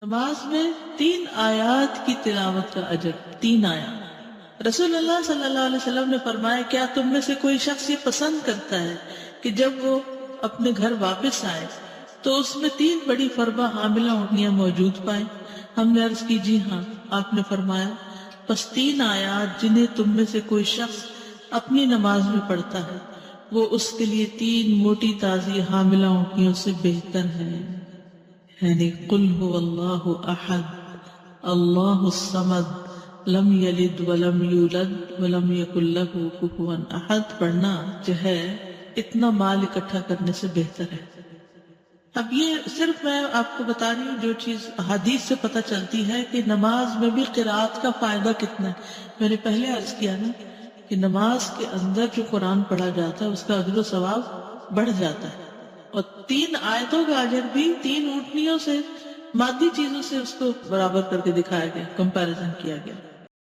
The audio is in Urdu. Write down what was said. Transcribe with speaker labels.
Speaker 1: نماز میں 3 آیات کی تلاوت کا اجر، 3 آیات۔ رسول اللہ صلی اللہ علیہ وسلم نے فرمایا، کیا تم میں سے کوئی شخص یہ پسند کرتا ہے کہ جب وہ اپنے گھر واپس آئے تو اس میں 3 بڑی فربہ حاملہ اونٹنیاں موجود پائیں؟ ہم نے عرض کی جی ہاں۔ آپ نے فرمایا، پس 3 آیات جنہیں تم میں سے کوئی شخص اپنی نماز میں پڑھتا ہے وہ اس کے لیے 3 موٹی تازی حاملہ اونٹنیوں سے بہتر ہے۔ یعنی قل هو اللہ احد اللہ الصمد لم یلد ولم یولد ولم یکن له کفوا احد پڑھنا جو ہے اتنا مال اکٹھا کرنے سے بہتر ہے۔ اب یہ صرف میں آپ کو بتا رہی ہوں جو چیز حدیث سے پتہ چلتی ہے کہ نماز میں بھی قرات کا فائدہ کتنا ہے۔ میں نے پہلے عرض کیا نا کہ نماز کے اندر جو قرآن پڑھا جاتا ہے اس کا اجر و ثواب بڑھ جاتا ہے، اور 3 آیتوں کا اجر بھی 3 اونٹنیوں سے، مادی چیزوں سے اس کو برابر کر کے دکھایا گیا، کمپیریزن کیا گیا۔